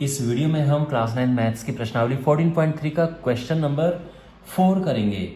इस वीडियो में हम क्लास 9 मैथ्स की प्रश्नावली 14.3 का क्वेश्चन नंबर 4 करेंगे।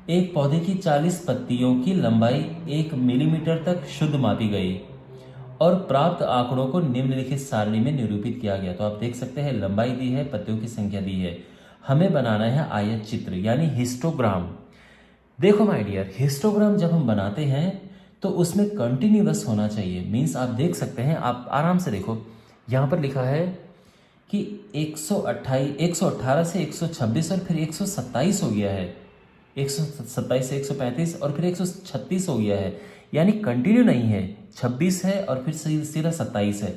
एक पौधे की 40 पत्तियों की लंबाई 1 मिलीमीटर तक शुद्ध मापी गई और प्राप्त आंकड़ों को निम्नलिखित सारणी में निरूपित किया गया। तो आप देख सकते हैं लंबाई दी है, पत्तियों की संख्या दी है। हमें बनाना है आयत चित्र यानी हिस्टोग्राम। देखो माय डियर, हिस्टोग्राम जब हम बनाते हैं तो उसमें कंटिन्यूअस होना चाहिए। मीन्स आप देख सकते हैं, आप आराम से देखो, यहाँ पर लिखा है कि 118 से 126 और फिर 127 हो गया है, 127 से 135 और फिर 136 हो गया है, यानी कंटिन्यू नहीं है। 26 है और फिर सीधा 27 है,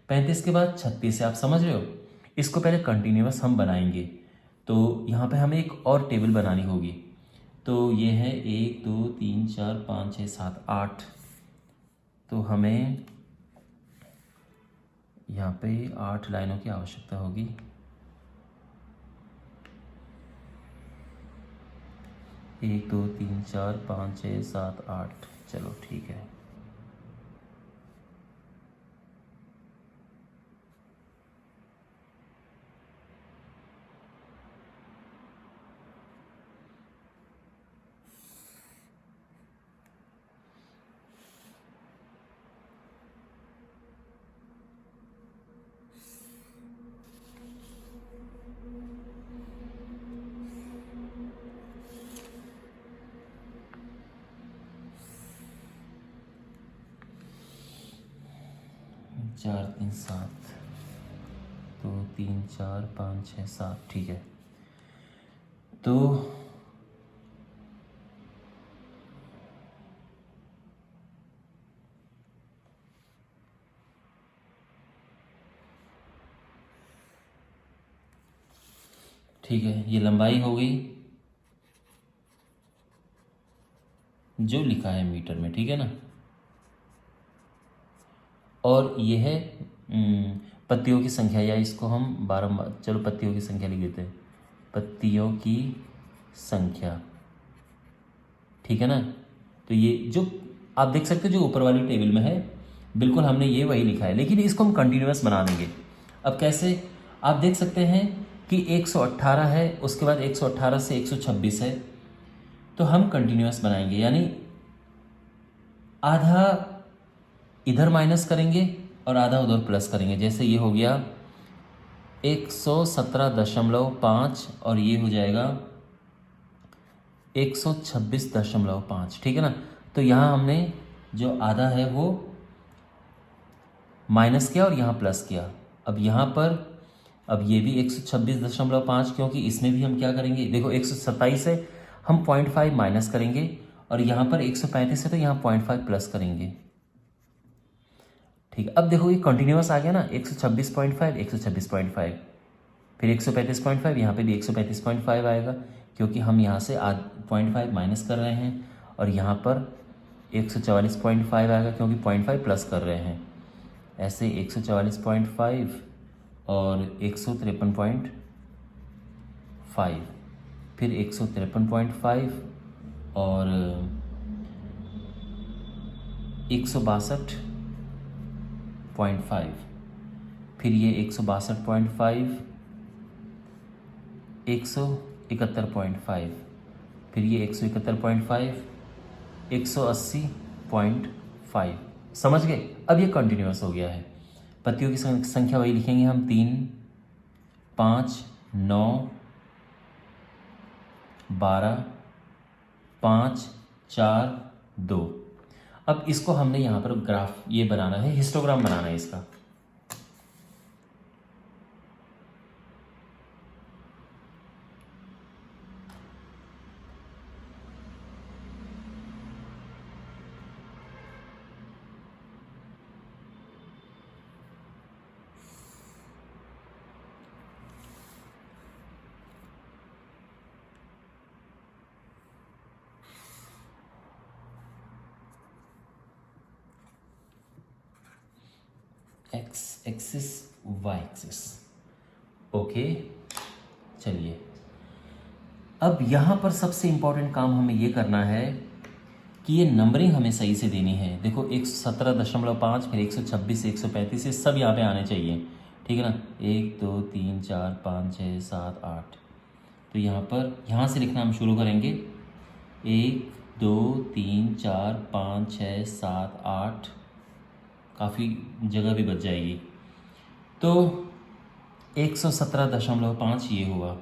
35 के बाद 36 है। आप समझ रहे हो? इसको पहले कंटिन्यूअस हम बनाएंगे, तो यहाँ पे हमें एक और टेबल बनानी होगी। तो ये है 1 2 3 4 5 6 7 8। तो हमें यहाँ पे 8 लाइनों की आवश्यकता होगी। एक 2 3 4 5 6 7 8, चलो ठीक है। चार 3 7, 2 3 4 5 6 7, ठीक है। तो ठीक है, ये लंबाई हो गई जो लिखा है मीटर में, ठीक है ना। और ये है पत्तियों की संख्या, या इसको हम बारम्बार, चलो पत्तियों की संख्या लिख देते हैं, पत्तियों की संख्या, ठीक है ना। तो ये जो आप देख सकते हो जो ऊपर वाली टेबल में है, बिल्कुल हमने ये वही लिखा है, लेकिन इसको हम कंटिन्यूअस बना देंगे। अब कैसे? आप देख सकते हैं कि 118 है, उसके बाद 118 से 126 है, तो हम कंटिन्यूअस बनाएंगे, यानी आधा इधर माइनस करेंगे और आधा उधर प्लस करेंगे। जैसे ये हो गया 117.5 और ये हो जाएगा 126.5, ठीक है ना। तो यहाँ हमने जो आधा है वो माइनस किया और यहाँ प्लस किया। अब यहाँ पर अब ये भी 126.5, क्योंकि इसमें भी हम क्या करेंगे, देखो 127 है, हम 0.5 माइनस करेंगे, और यहाँ पर 135 है तो यहाँ 0.5 प्लस करेंगे, ठीक है। अब देखो ये कंटिन्यूअस आ गया ना, 126.5 126.5, फिर 135.5, यहाँ पे भी 135.5 आएगा, क्योंकि हम यहाँ से 0.5 माइनस कर रहे हैं, और यहाँ पर 144.5 आएगा क्योंकि 0.5 प्लस कर रहे हैं। ऐसे 144.5 और 153.5, फिर 153.5 और 162.5, फिर ये 162.5, 171.5, फिर ये 171.5, 180.5। समझ गए? अब ये कंटिन्यूअस हो गया है। पत्तियों की संख्या वही लिखेंगे हम, 3 5 9 12 5 4 2। अब इसको हमने यहाँ पर ग्राफ ये बनाना है, हिस्टोग्राम बनाना है इसका। X axis, y axis, okay. चलिए, अब यहाँ पर सबसे इम्पोर्टेंट काम हमें ये करना है कि ये नंबरिंग हमें सही से देनी है। देखो 117.5, फिर 126, 135, ये सब यहाँ पे आने चाहिए, ठीक है ना, 1 2 3 4 5 6 7 8। तो यहाँ से लिखना हम शुरू करेंगे, 1 2 3 4 5 6 7 8, काफ़ी जगह भी बच जाएगी। तो 117.5 ये हुआ।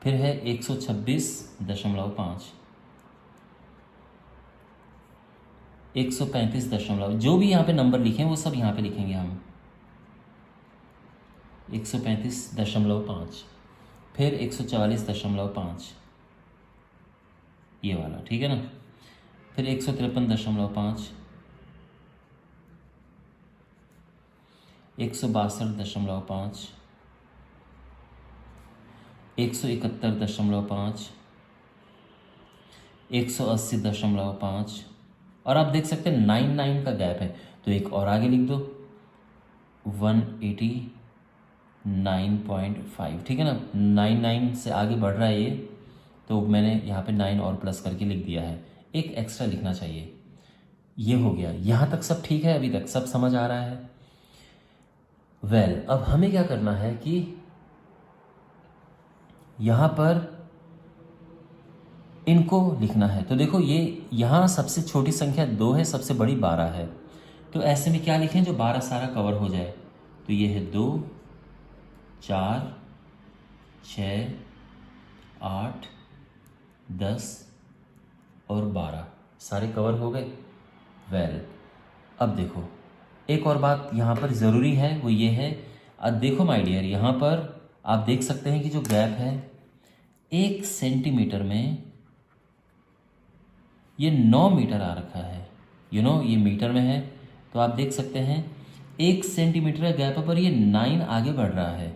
फिर है 126.5, 135 जो भी यहाँ पे नंबर लिखे हैं वो सब यहाँ पे लिखेंगे हम, 135.5। फिर 144.5 ये वाला, ठीक है ना। फिर 153.5, 162.5, 171.5, 180.5। और आप देख सकते हैं 9 का गैप है, तो एक और आगे लिख दो, 189.5, ठीक है ना। 9 से आगे बढ़ रहा है ये, तो मैंने यहाँ पे 9 और प्लस करके लिख दिया है, एक एक्स्ट्रा लिखना चाहिए। ये हो गया, यहाँ तक सब ठीक है, अभी तक सब समझ आ रहा है। वेल, अब हमें क्या करना है कि यहाँ पर इनको लिखना है। तो देखो, ये यहाँ सबसे छोटी संख्या 2 है, सबसे बड़ी 12 है। तो ऐसे में क्या लिखें जो 12 सारा कवर हो जाए। तो ये है 2 4 6 8 10 और 12 सारे कवर हो गए। वेल, अब देखो एक और बात यहाँ पर ज़रूरी है, वो ये है, अब देखो माय डियर, यहाँ पर आप देख सकते हैं कि जो गैप है 1 सेंटीमीटर में ये 9 मीटर आ रखा है। ये मीटर में है, तो आप देख सकते हैं 1 सेंटीमीटर का गैप पर ये 9 आगे बढ़ रहा है।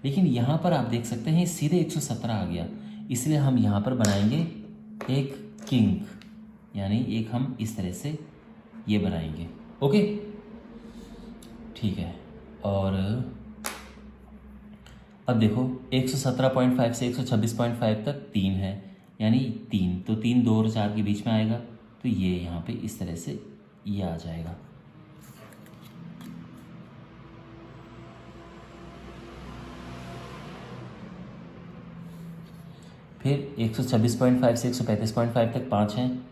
लेकिन यहाँ पर आप देख सकते हैं सीधे 117 आ गया, इसलिए हम यहाँ पर बनाएंगे एक किंग, यानी एक हम इस तरह से ये बनाएंगे। ओके, ठीक है। और अब देखो 117.5 से 126.5 तक 3 है, यानी 3, तो 3 2 और 4 के बीच में आएगा, तो ये यहाँ पे इस तरह से ये आ जाएगा। फिर 126.5 से 135.5 तक 5 हैं,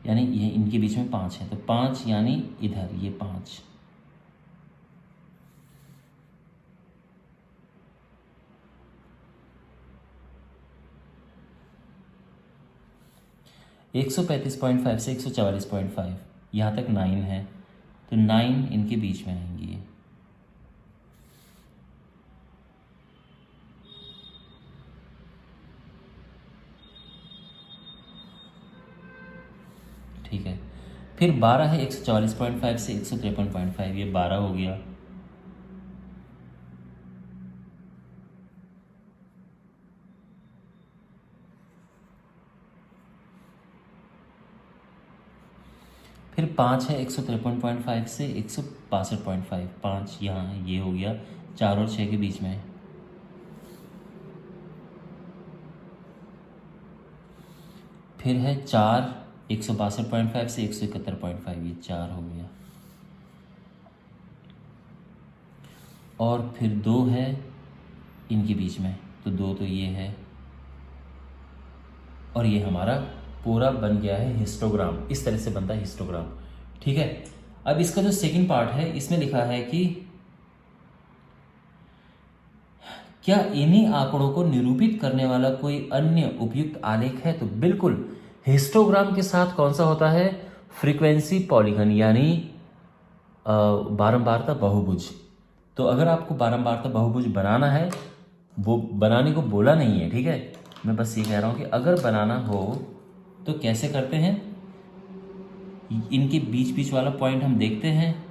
यानी ये इनके बीच में 5 है, तो 5 यानी इधर ये 5। एक 135.5 से 144.5 यहाँ तक 9 है, तो 9 इनके बीच में आएंगी ये। ठीक है। फिर 12 है 144.5 से 153.5, ये 12 हो गया। फिर 5 है 153.5 से 162.5, 5 यहाँ ये हो गया, 4 और 6 के बीच में। फिर है 4 162.5 से 171.5, ये 4 हो गया। और फिर 2 है इनके बीच में, तो 2 तो ये है, और ये हमारा पूरा बन गया है हिस्टोग्राम। इस तरह से बनता है हिस्टोग्राम, ठीक है। अब इसका जो सेकंड पार्ट है, इसमें लिखा है कि क्या इन्हीं आंकड़ों को निरूपित करने वाला कोई अन्य उपयुक्त आलेख है। तो बिल्कुल, हिस्टोग्राम के साथ कौन सा होता है, फ्रीक्वेंसी पॉलीगन, यानी बारंबारता बहुभुज। तो अगर आपको बारंबारता बहुभुज बनाना है, वो बनाने को बोला नहीं है, ठीक है, मैं बस ये कह रहा हूं कि अगर बनाना हो तो कैसे करते हैं। इनके बीच बीच वाला पॉइंट हम देखते हैं,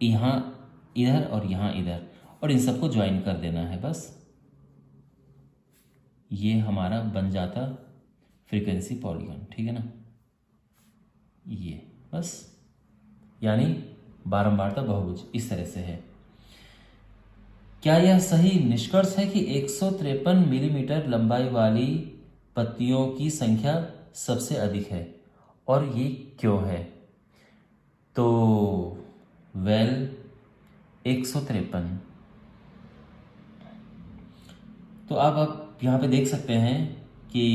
यहाँ इधर और यहाँ इधर, और इन सबको ज्वाइन कर देना है बस। ये हमारा बन जाता फ्रीक्वेंसी पॉलीगन, ठीक है ना, ये बस, यानी बारंबारता बहुभुज इस तरह से है। क्या यह सही निष्कर्ष है कि 153 मिलीमीटर लंबाई वाली पत्तियों की संख्या सबसे अधिक है और ये क्यों है? तो वेल 153। तो आप यहाँ पे देख सकते हैं कि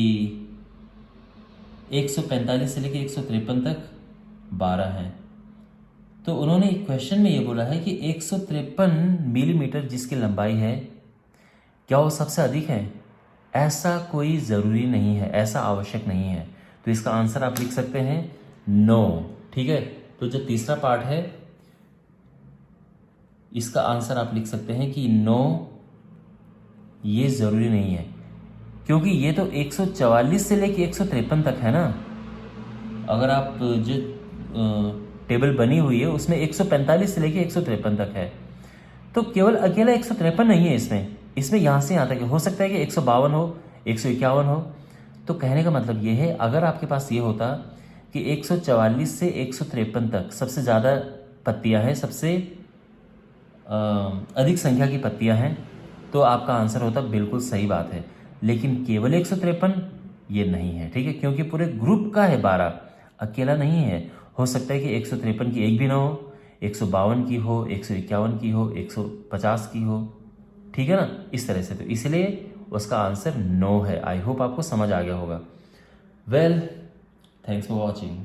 145 से लेकर 153 तक 12 हैं। तो उन्होंने एक क्वेश्चन में ये बोला है कि 153 मिलीमीटर जिसकी लंबाई है, क्या वो सबसे अधिक है? ऐसा कोई ज़रूरी नहीं है, ऐसा आवश्यक नहीं है। तो इसका आंसर आप लिख सकते हैं नो। ठीक है, तो जो तीसरा पार्ट है इसका आंसर आप लिख सकते हैं कि नो, ये ज़रूरी नहीं है, क्योंकि ये तो 144 से लेके 153 तक है ना। अगर आप जो टेबल बनी हुई है उसमें 145 से लेके 153 तक है, तो केवल अकेला 153 नहीं है इसमें यहाँ से यहाँ तक है। हो सकता है कि 152 हो, 151 हो। तो कहने का मतलब ये है, अगर आपके पास ये होता कि 144 से 153 तक सबसे ज़्यादा पत्तियाँ हैं, सबसे अधिक संख्या की पत्तियाँ हैं, तो आपका आंसर होता बिल्कुल सही बात है। लेकिन केवल 153 ये नहीं है, ठीक है, क्योंकि पूरे ग्रुप का है 12, अकेला नहीं है। हो सकता है कि 153 की एक भी ना हो, 152 की हो, 151 की हो, 150 की हो, ठीक है ना, इस तरह से। तो इसलिए उसका आंसर नो है। आई होप आपको समझ आ गया होगा। Well, thanks for watching.